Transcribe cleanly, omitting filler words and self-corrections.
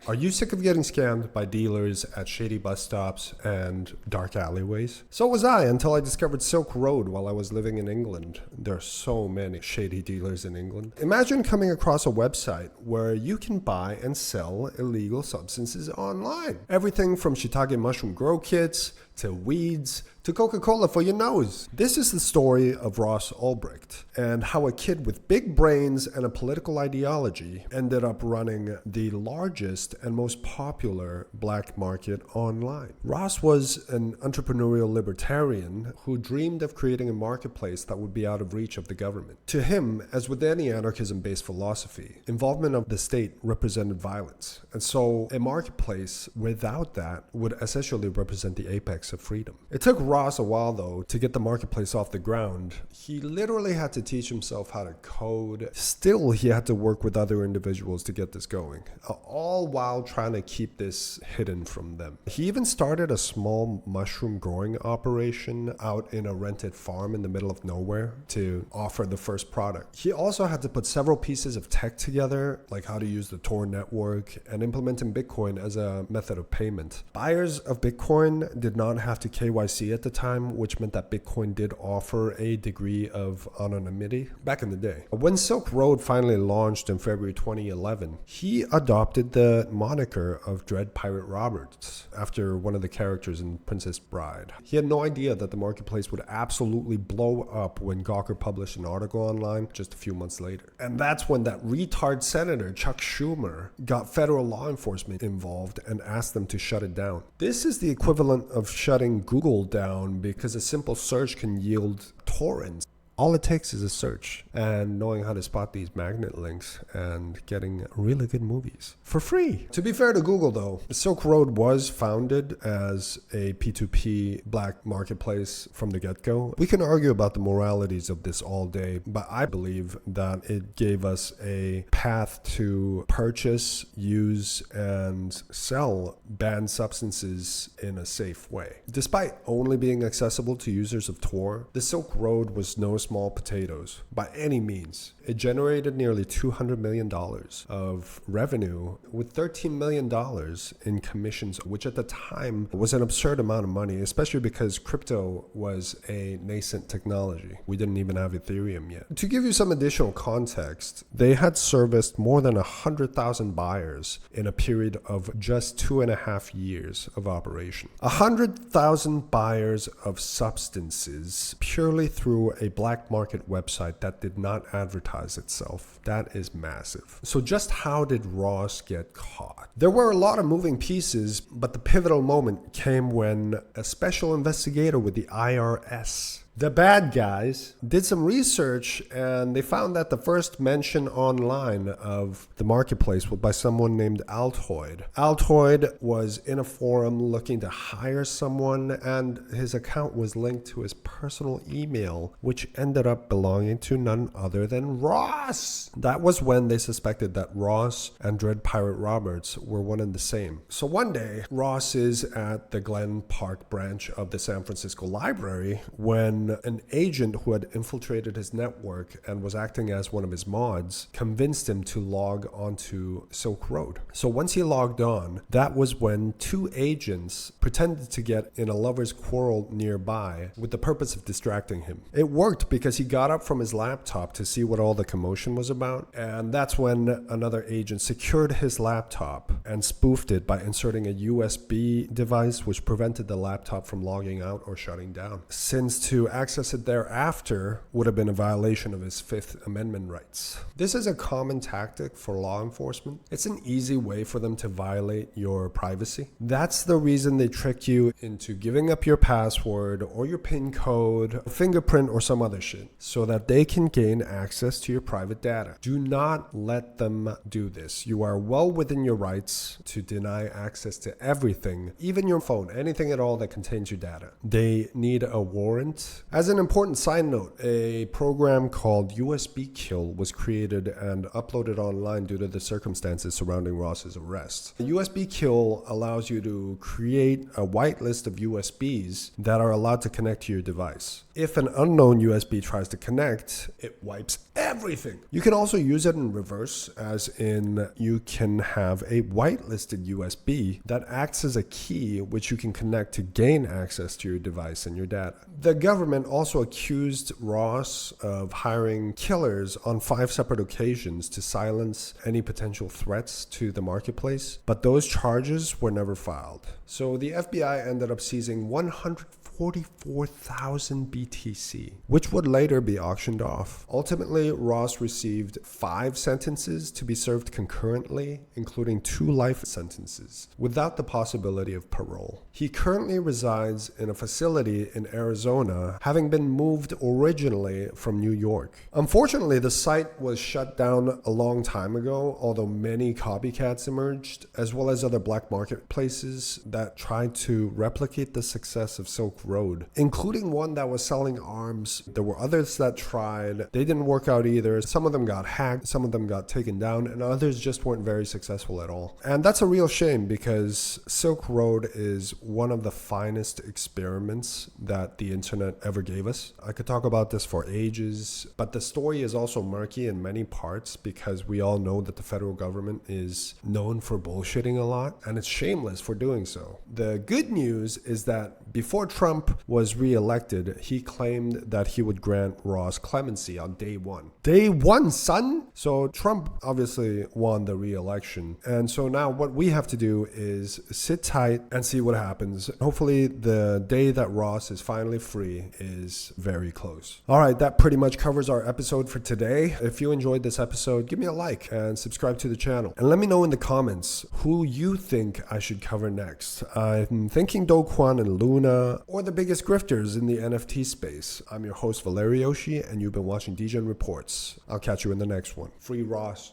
Are you sick of getting scammed by dealers at shady bus stops and dark alleyways? So was I until I discovered Silk Road while I was living in England. There are so many shady dealers in England. Imagine coming across a website where you can buy and sell illegal substances online. Everything from shiitake mushroom grow kits to weeds to Coca-Cola for your nose. This is the story of Ross Ulbricht and how a kid with big brains and a political ideology ended up running the largest and most popular black market online. Ross was an entrepreneurial libertarian who dreamed of creating a marketplace that would be out of reach of the government. To him, as with any anarchism-based philosophy, involvement of the state represented violence. And so a marketplace without that would essentially represent the apex of freedom. It took Ross a while, though, to get the marketplace off the ground. He literally had to teach himself how to code. Still, he had to work with other individuals to get this going, all while trying to keep this hidden from them. He even started a small mushroom growing operation out in a rented farm in the middle of nowhere to offer the first product. He also had to put several pieces of tech together, like how to use the Tor network and implementing Bitcoin as a method of payment. Buyers of Bitcoin did not have to KYC at the time, which meant that Bitcoin did offer a degree of anonymity back in the day. When Silk Road finally launched in February 2011, he adopted the moniker of Dread Pirate Roberts after one of the characters in Princess Bride. He had no idea that the marketplace would absolutely blow up when Gawker published an article online just a few months later. And that's when that retard senator, Chuck Schumer, got federal law enforcement involved and asked them to shut it down. This is the equivalent of shutting Google down because a simple search can yield torrents. All it takes is a search and knowing how to spot these magnet links and getting really good movies for free. To be fair to Google, though, Silk Road was founded as a P2P black marketplace from the get-go. We can argue about the moralities of this all day, but I believe that it gave us a path to purchase, use, and sell banned substances in a safe way. Despite only being accessible to users of Tor, the Silk Road was no small potatoes by any means. It generated nearly $200 million of revenue with $13 million in commissions, which at the time was an absurd amount of money, especially because crypto was a nascent technology. We didn't even have Ethereum yet. To give you some additional context, they had serviced more than 100,000 buyers in a period of just 2.5 years of operation. 100,000 buyers of substances purely through a black market website that did not advertise itself. That is massive. So just how did Ross get caught? There were a lot of moving pieces, but the pivotal moment came when a special investigator with the IRS, the bad guys, did some research and they found that the first mention online of the marketplace was by someone named Altoid. Altoid was in a forum looking to hire someone and his account was linked to his personal email, which ended up belonging to none other than Ross. That was when they suspected that Ross and Dread Pirate Roberts were one and the same. So one day, Ross is at the Glen Park branch of the San Francisco Library when an agent who had infiltrated his network and was acting as one of his mods convinced him to log onto Silk Road. So once he logged on, that was when two agents pretended to get in a lover's quarrel nearby with the purpose of distracting him. It worked because he got up from his laptop to see what all the commotion was about, and that's when another agent secured his laptop and spoofed it by inserting a USB device which prevented the laptop from logging out or shutting down. Since to access it thereafter would have been a violation of his Fifth Amendment rights. This is a common tactic for law enforcement. It's an easy way for them to violate your privacy. That's the reason they trick you into giving up your password or your PIN code, fingerprint, or some other shit so that they can gain access to your private data. Do not let them do this. You are well within your rights to deny access to everything, even your phone, anything at all that contains your data. They need a warrant connect. As an important side note, a program called USBKill was created and uploaded online due to the circumstances surrounding Ross's arrest. USBKill allows you to create a whitelist of USBs that are allowed to connect to your device. If an unknown USB tries to connect, it wipes everything. You can also use it in reverse, as in you can have a whitelisted USB that acts as a key which you can connect to gain access to your device and your data. The government also accused Ross of hiring killers on 5 separate occasions to silence any potential threats to the marketplace, but those charges were never filed. So the FBI ended up seizing 144,000 BTC, which would later be auctioned off. Ultimately, Ross received 5 sentences to be served concurrently, including 2 life sentences, without the possibility of parole. He currently resides in a facility in Arizona, having been moved originally from New York. Unfortunately, the site was shut down a long time ago, although many copycats emerged, as well as other black marketplaces that tried to replicate the success of Silk Road, including one that was selling arms. There were others that tried. They didn't work out either. Some of them got hacked, some of them got taken down, and others just weren't very successful at all. And that's a real shame, because Silk Road is one of the finest experiments that the internet ever gave us. I could talk about this for ages, but the story is also murky in many parts because we all know that the federal government is known for bullshitting a lot, and it's shameless for doing so. The good news is that before Trump was re-elected, he claimed that he would grant Ross clemency on day one. Day one, son! So Trump obviously won the re-election. And so now what we have to do is sit tight and see what happens. Hopefully the day that Ross is finally free is very close. All right, that pretty much covers our episode for today. If you enjoyed this episode, give me a like and subscribe to the channel. And let me know in the comments who you think I should cover next. I'm thinking Do Kwon and Luna, or the biggest grifters in the NFT space. I'm your host, Valerioshi, and you've been watching DGen Reports. I'll catch you in the next one. Free Ross.